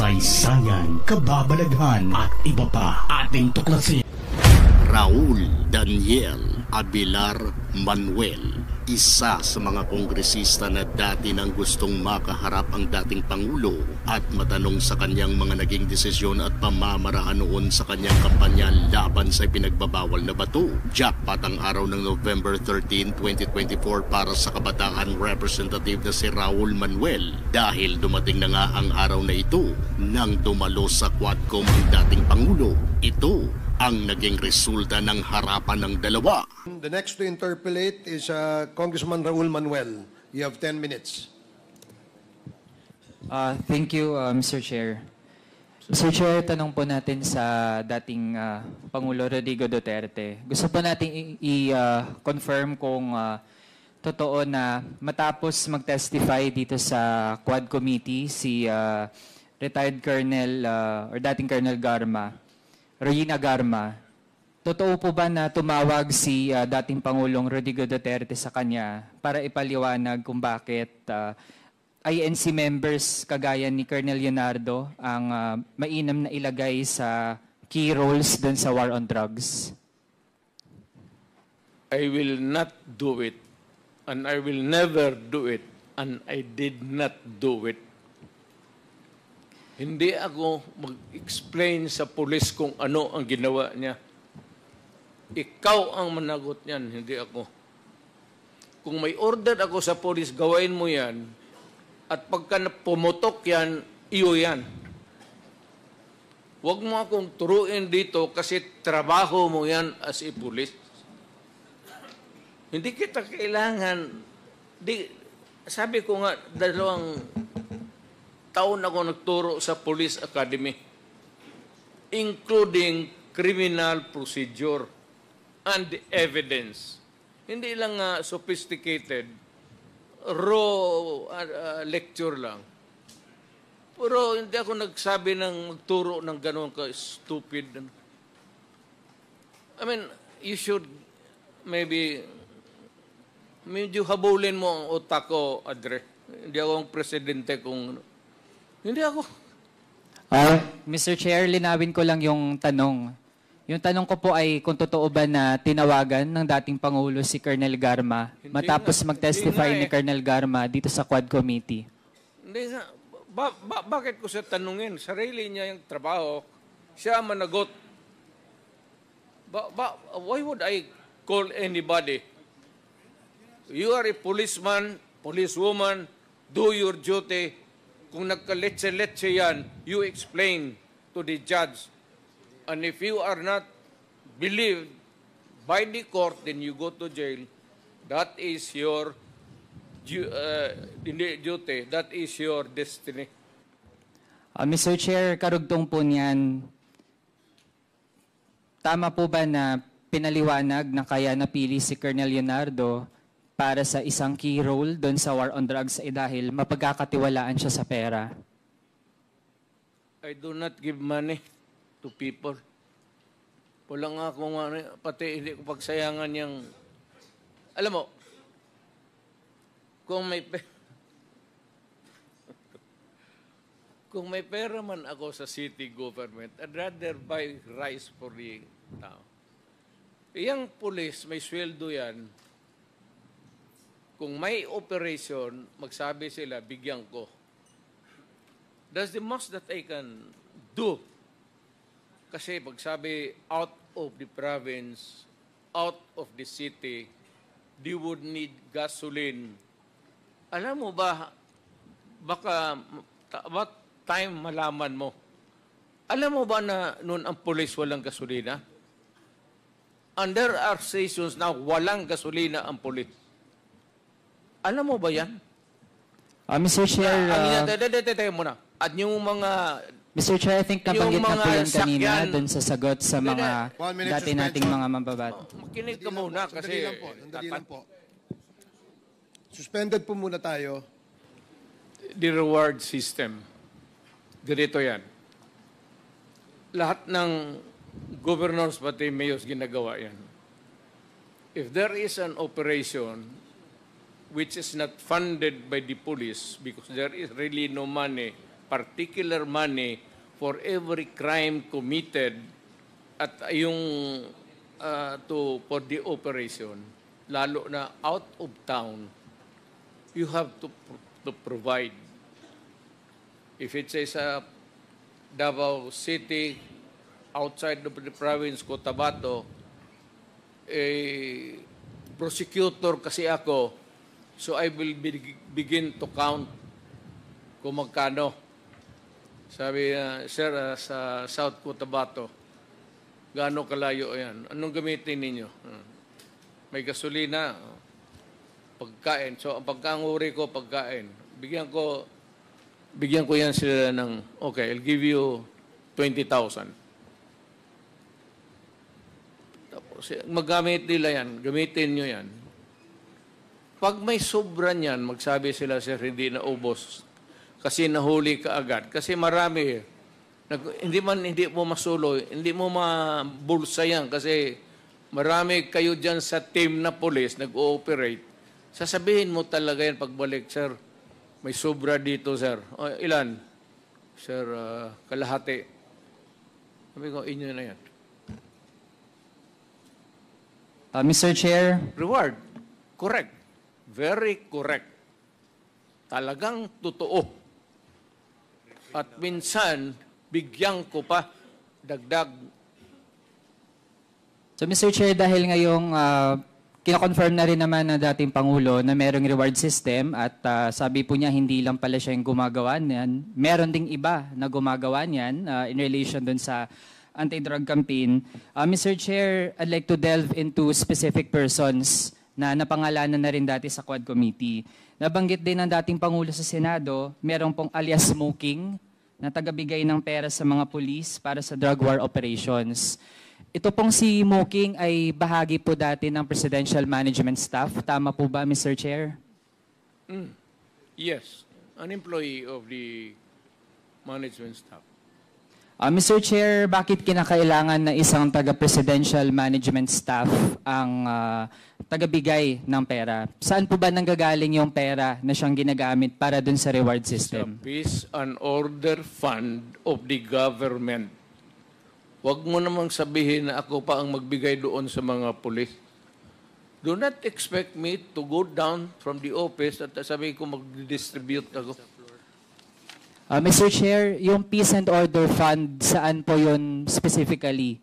kasaysayan, kababalaghan at iba pa ating tuklasin. Raul Daniel Abilar Manuel, isa sa mga kongresista na dati nang gustong makaharap ang dating Pangulo at matanong sa kanyang mga naging desisyon at pamamaraan noon sa kanyang kampanya laban sa pinagbabawal na bato. Jackpot ang araw ng November 13, 2024 para sa kabataan representative na si Raul Manuel dahil dumating na nga ang araw na ito nang dumalo sa Quadcom ang dating Pangulo. Ito ang naging resulta ng harapan ng dalawa. The next to interpellate is Congressman Raul Manuel. You have 10 minutes. Thank you, Mr. Chair. Mr. Chair, tanong po natin sa dating Pangulo Rodrigo Duterte. Gusto po natin i-confirm kung totoo na matapos mag-testify dito sa Quad Committee si retired Colonel or dating Colonel Regina Garma, totoo po ba na tumawag si dating Pangulong Rodrigo Duterte sa kanya para ipaliwanag kung bakit INC members kagaya ni Colonel Leonardo ang mainam na ilagay sa key roles dun sa war on drugs? I will not do it, and I will never do it, and I did not do it. Hindi ako mag-explain sa pulis kung ano ang ginawa niya. Ikaw ang managot niyan, hindi ako. Kung may order ako sa pulis, gawain mo yan. At pagka pumutok yan, iyo yan. Huwag mo akong turuin dito kasi trabaho mo yan as a pulis. Hindi kita kailangan. Sabi ko nga, 2 taon ako nagturo sa Police Academy, including criminal procedure and evidence. Hindi lang sophisticated, raw lecture lang. Pero hindi ako nagsabi ng magturo ng gano'n ka-stupid. I mean, you should maybe medyo habulin mo ang utak ko, Adre. Hindi ako ang presidente kung hindi ako. Mr. Chair, linawin ko lang yung tanong. Yung tanong ko po ay kung totoo ba na tinawagan ng dating Pangulo si Colonel Garma matapos mag-testify ni Colonel Garma dito sa Quad Committee. Hindi nga. Bakit ko siya tanungin? Sarili niya yung trabaho. Siya managot. Why would I call anybody? You are a policeman, policewoman, do your duty. Kung nagkaletse-letse yan, you explain to the judge. And if you are not believed by the court, then you go to jail. That is your duty. That is your destiny. Mr. Chair, karugtong po niyan, tama po ba na pinaliwanag na kaya napili si Colonel Leonardo para sa isang key role doon sa war on drugs dahil mapagkakatiwalaan siya sa pera? I do not give money to people. Wala nga akong pati hindi ko pagsayangan yung... Alam mo, kung may pera man ako sa city government, I'd rather buy rice for the tao. Iyang police, may sweldo yan. Kung may operation, magsabi sila, bigyan ko. That's the most that I can do. Kasi magsabi, out of the province, out of the city, they would need gasoline. Alam mo ba, baka, what time malaman mo? Alam mo ba na noon ang police walang gasolina? And there are stations na walang gasolina ang police. Alam mo ba yan? Mr. Chair, muna. At yung mga... Mr. Chair, I think nabanggit na po yan kanina sakyan, dun sa sagot sa mga dati nating mga mambabat. Makinig ka muna kasi... Sandali lang po. Suspended po muna tayo. The reward system. Ganito yan. Lahat ng governors pati mayors ginagawa yan. If there is an operation which is not funded by the police because there is really no money particular money for every crime committed at yung for the operation, lalo na out of town, you have to provide. If it says Davao City, outside of the province, Cotabato, prosecutor kasi ako, so I will begin to count kung magkano. Sabi sir, sa South Cotabato, gaano kalayo yan? Anong gamitin ninyo? May gasolina, pagkain. So, ang pagkanguri ko, pagkain. Bigyan ko yan sila ng, okay, I'll give you 20,000. Tapos, magamit nila yan, gamitin nyo yan. Pag may sobra niyan, magsabi sila, sir, hindi na ubos. Kasi nahuli ka agad. Kasi marami. Hindi mo masuloy, hindi mo mabulsa yan. Kasi marami kayo dyan sa team na police, nag-ooperate. Sasabihin mo talaga yan pagbalik, sir, may sobra dito, sir. O, ilan? Sir, kalahati. Sabi ko, inyo na yan. Mr. Chair. Reward. Correct. Very correct. Talagang totoo. At minsan, bigyan ko pa dagdag. So Mr. Chair, dahil ngayong kinakonfirm na rin naman ng dating Pangulo na merong reward system at sabi po niya hindi lang pala siya yung gumagawa niyan, meron ding iba na gumagawa niyan in relation dun sa anti-drug campaign. Mr. Chair, I'd like to delve into specific persons na napangalanan na rin dati sa Quad Committee. Nabanggit din ng dating Pangulo sa Senado, merong pong alias Smoking na tagabigay ng pera sa mga pulis para sa drug war operations. Ito pong si Smoking ay bahagi po dati ng Presidential Management Staff. Tama po ba, Mr. Chair? Yes, an employee of the management staff. Mr. Chair, bakit kinakailangan na isang taga-presidential management staff ang tagabigay ng pera? Saan po ba nanggagaling yung pera na siyang ginagamit para dun sa reward system? Sa Peace and Order Fund of the government. Huwag mo namang sabihin na ako pa ang magbigay doon sa mga pulis. Do not expect me to go down from the office at sabihin ko mag-distribute ako. Mr. Chair, yung Peace and Order Fund, saan po yun specifically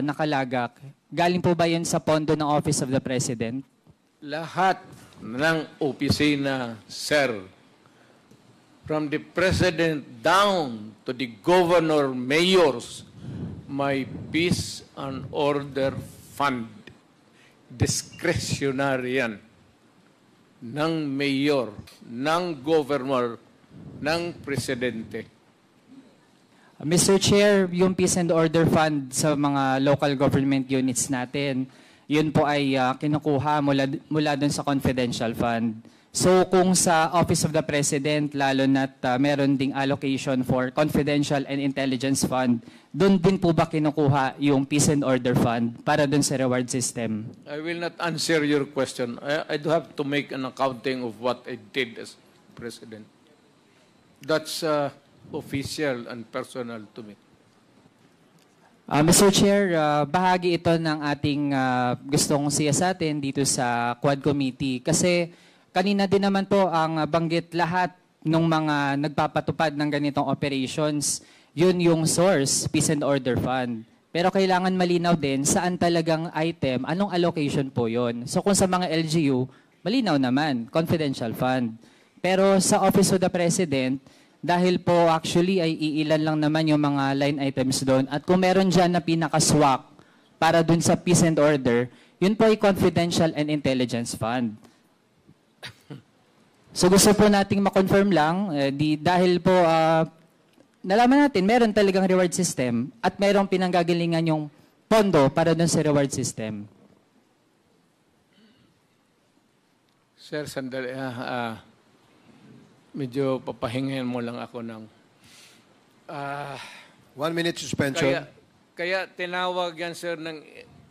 nakalagak? Galing po ba yun sa pondo ng Office of the President? Lahat ng opisina, sir, from the President down to the Governor, Mayors, may Peace and Order Fund. Discretionary yan. Ng Mayor, ng Governor, ng Presidente. Mr. Chair, yung Peace and Order Fund sa mga local government units natin, yun po ay kinukuha mula dun sa confidential fund. So kung sa Office of the President, lalo na't meron ding allocation for confidential and intelligence fund, dun din po ba kinukuha yung Peace and Order Fund para dun sa reward system? I will not answer your question. I do have to make an accounting of what I did as President. That's official and personal to me. Mr. Chair, bahagi ito ng ating gustong siyasatin dito sa Quad Committee. Kasi kanina din naman po ang banggit lahat ng mga nagpapatupad ng ganitong operations. Yun yung source, Peace and Order Fund. Pero kailangan malinaw din saan talagang item, anong allocation po yun. So kung sa mga LGU, malinaw naman, confidential fund. Pero sa Office of the President, dahil po actually ay iilan lang naman yung mga line items doon. At kung meron dyan na pinaka-swak para doon sa Peace and Order, yun po ay Confidential and Intelligence Fund. So gusto po nating makonfirm lang, dahil po nalaman natin meron talagang reward system at merong pinanggagalingan yung pondo para doon sa reward system. Sir, sandali. Medyo papahingahin mo lang ako ng... 1 minute suspension. Kaya tinawag yan, sir, ng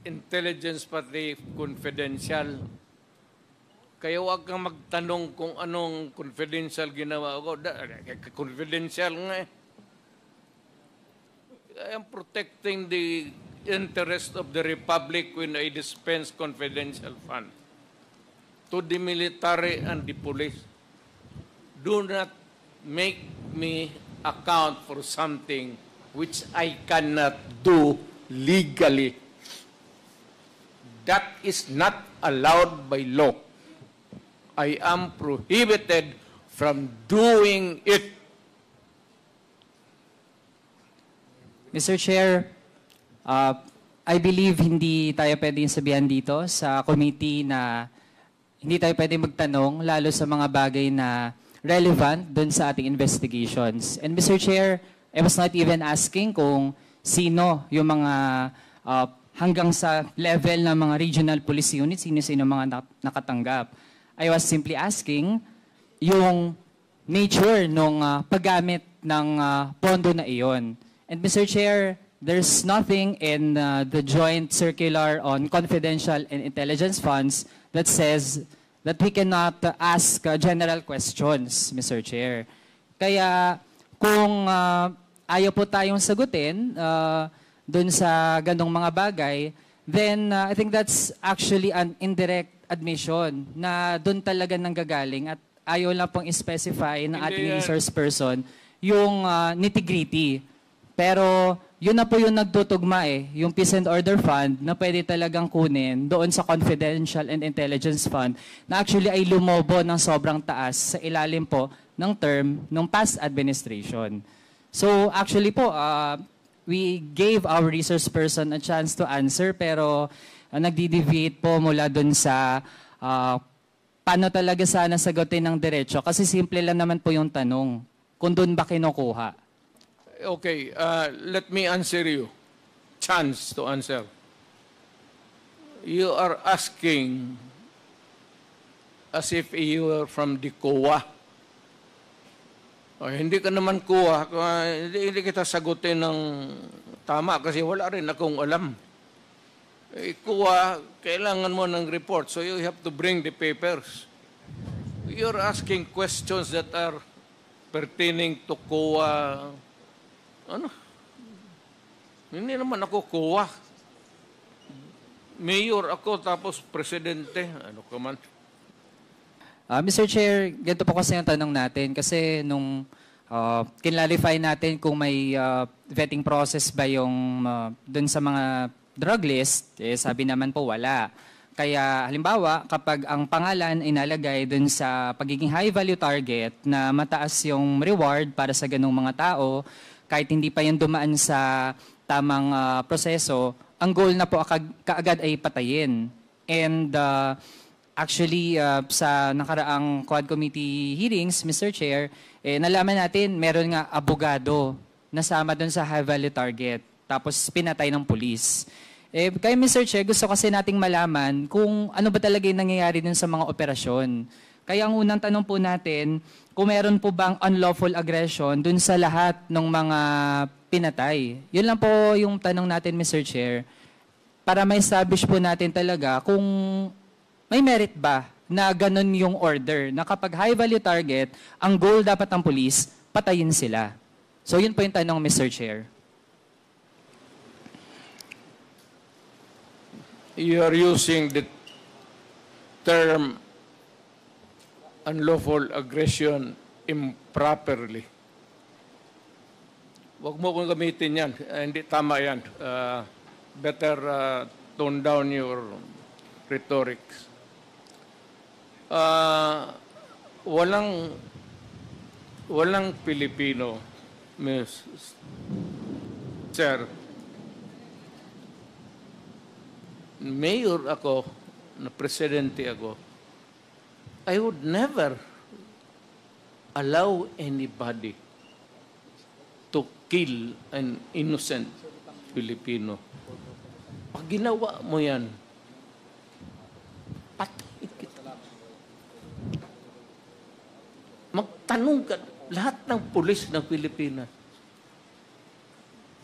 intelligence pati confidential. Kaya huwag kang magtanong kung anong confidential ginawa ko. Confidential nga eh. I am protecting the interest of the Republic when I dispense confidential fund to the military and the police. Do not make me account for something which I cannot do legally. That is not allowed by law. I am prohibited from doing it. Mr. Chair, I believe hindi tayo pwedeng sabihan dito sa committee na hindi tayo pwedeng magtanong lalo sa mga bagay na relevant dun sa ating investigations. And Mr. Chair, I was not even asking kung sino yung mga hanggang sa level ng mga regional police units, sino-sino mga nakatanggap. I was simply asking yung nature ng paggamit ng pondo na iyon. And Mr. Chair, there's nothing in the joint circular on confidential and intelligence funds that says that we cannot ask general questions, Mr. Chair. Kaya kung ayaw po tayong sagutin dun sa ganong mga bagay, then I think that's actually an indirect admission na dun talaga nanggagaling at ayaw lang pong specify ng ating resource person yung nitty-gritty. Pero yun na po yung nagtutugma yung Peace and Order Fund na pwede talagang kunin doon sa Confidential and Intelligence Fund na actually ay lumobo ng sobrang taas sa ilalim po ng term ng past administration. So actually po, we gave our resource person a chance to answer pero nagdi-deviate po mula dun sa paano talaga sana sagutin ng diretso kasi simple lang naman po yung tanong kung dun ba kinukuha. Okay, let me answer you. Chance to answer. You are asking as if you are from the COA. Hindi ka naman COA, hindi kita sagutin ng tama kasi wala rin akong alam. COA, kailangan mo ng report, so you have to bring the papers. You're asking questions that are pertaining to COA. Ano? Hindi naman ako COA. Mayor ako tapos presidente. Ano ka man? Mr. Chair, ganito po kasi yung tanong natin kasi nung kinlarify natin kung may vetting process ba yung dun sa mga drug list, sabi naman po wala. Kaya halimbawa, kapag ang pangalan ay nalagay dun sa pagiging high value target na mataas yung reward para sa ganung mga tao, kahit hindi pa yan dumaan sa tamang proseso, ang goal na po kaagad ay patayin. And actually, sa nakaraang Quad Committee hearings, Mr. Chair, nalaman natin meron nga abogado nasama dun sa high value target, tapos pinatay ng pulis. Kaya Mr. Chair, gusto kasi nating malaman kung ano ba talaga yung nangyayari dun sa mga operasyon. Kaya ang unang tanong po natin, kung meron po bang unlawful aggression dun sa lahat ng mga pinatay. Yun lang po yung tanong natin, Mr. Chair, para ma-establish po natin talaga kung may merit ba na ganun yung order, na kapag high value target, ang goal dapat ng police, patayin sila. So yun po yung tanong, Mr. Chair. You are using the term unlawful aggression improperly. Huwag mo kong gamitin yan. Hindi tama yan. Better tone down your rhetorics. Walang Pilipino, Sir. Mayor ako, na presidente ako, I would never allow anybody to kill an innocent Filipino. Pag ginawa mo yan, patayin kita. Magtanong ka, lahat ng pulis ng Pilipinas.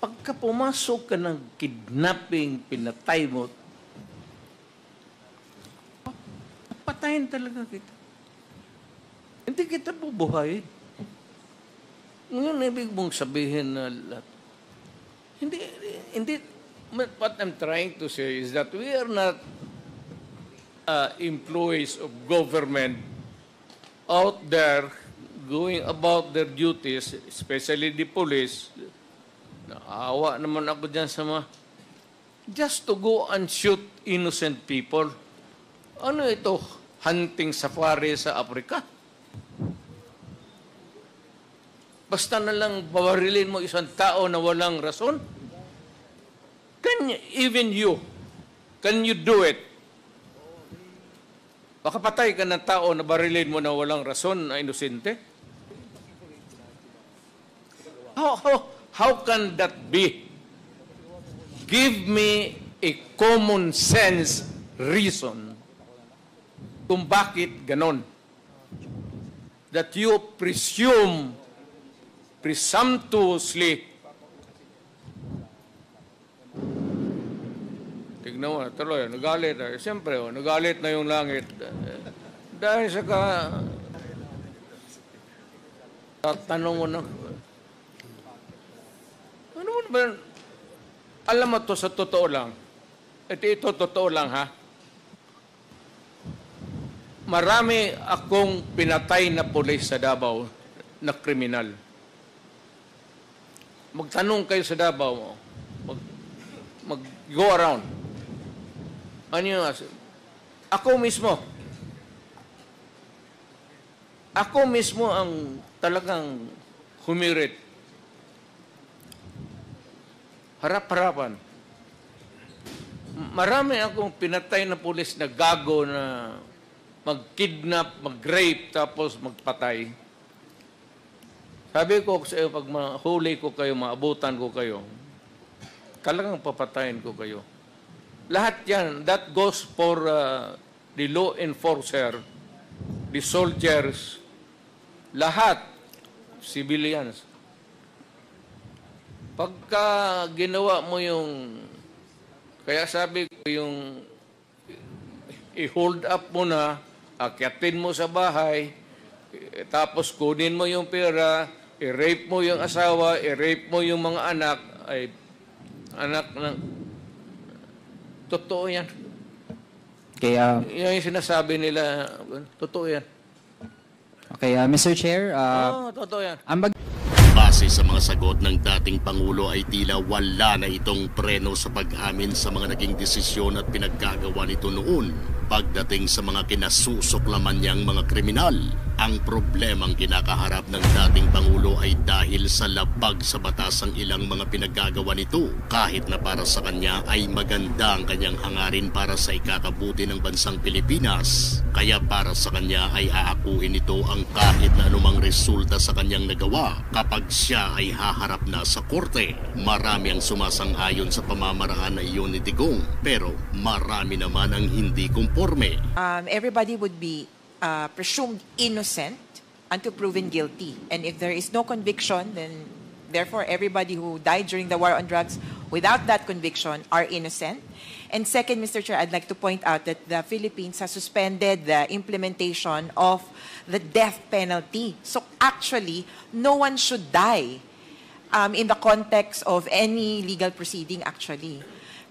Pagka pumasok ka ng kidnapping, pinatay mo, Papatayin talaga kita. Hindi kita bubuhayin. Ngayon, ibig mong sabihin na lahat. Hindi, what I'm trying to say is that we are not employees of government out there going about their duties, especially the police. Naawa naman ako dyan sa mga, just to go and shoot innocent people. Ano ito? Hunting safari sa Africa? Basta na lang babarilin mo isang tao na walang rason? Even you, can you do it? Baka patay ka ng tao na barilin mo na walang rason na inosente? How can that be? Give me a common sense reason kung bakit ganon. That you presumptuously, tignan mo, tuloy, nagalit. Siyempre, nagalit na yung langit. Dahil sa tanong mo na, ano mo ba, alam mo to sa totoo lang, ito totoo lang ha, marami akong pinatay na pulis sa Davao na kriminal. Magtanong kayo sa Davao, mag-go around. Ano yung ako mismo ang talagang humirit. Harap-harapan. Marami akong pinatay na pulis na gago na mag-kidnap, mag-rape, tapos magpatay. Sabi ko sa iyo, pag mahuli ko kayo, maabutan ko kayo, talagang papatayin ko kayo. Lahat yan, that goes for the law enforcer, the soldiers, lahat, civilians. Pagka ginawa mo yung, kaya sabi ko yung, i-hold up mo na, akyatin mo sa bahay, tapos kunin mo yung pera, i-rape mo yung asawa, i-rape mo yung mga anak, ay anak ng... Totoo yan. Kaya, yung sinasabi nila, totoo yan. okay, Mr. Chair, totoo yan. Base sa mga sagot ng dating Pangulo ay tila wala na itong preno sa pag-amin sa mga naging desisyon at pinaggagawa nito noon pagdating sa mga kinasusuklaman niyang mga kriminal. Ang problemang kinakaharap ng dating Pangulo ay dahil sa labag sa batas ang ilang mga pinaggagawa nito. Kahit na para sa kanya ay maganda ang kanyang hangarin para sa ikakabuti ng bansang Pilipinas. Kaya para sa kanya ay aakuin ito ang kahit na anumang resulta sa kanyang nagawa kapag siya ay haharap na sa korte. Marami ang sumasang-ayon sa pamamaraan na iyon ni Digong, pero marami naman ang hindi kumporme. Everybody would be presumed innocent until proven guilty. And if there is no conviction, then therefore everybody who died during the war on drugs without that conviction are innocent. And second, Mr. Chair, I'd like to point out that the Philippines has suspended the implementation of the death penalty. So actually, no one should die in the context of any legal proceeding actually.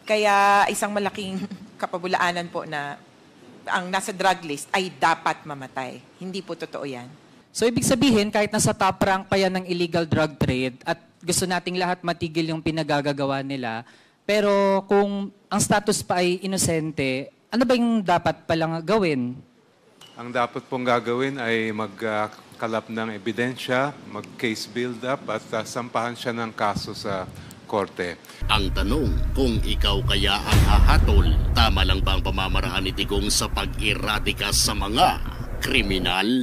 Kaya isang malaking kapabulaanan po na ang nasa drug list ay dapat mamatay. Hindi po totoo yan. so ibig sabihin, kahit nasa top rank pa yan ng illegal drug trade at gusto nating lahat matigil yung pinagagagawa nila, pero kung ang status pa ay inosente, ano ba yung dapat palang gawin? Ang dapat pong gagawin ay magkalap ng ebidensya, mag-case build-up at sampahan siya ng kaso sa korte. Ang tanong, kung ikaw kaya ang hahatol, tama lang ba ang pamamaraan ni Digong sa pag-eradika sa mga kriminal?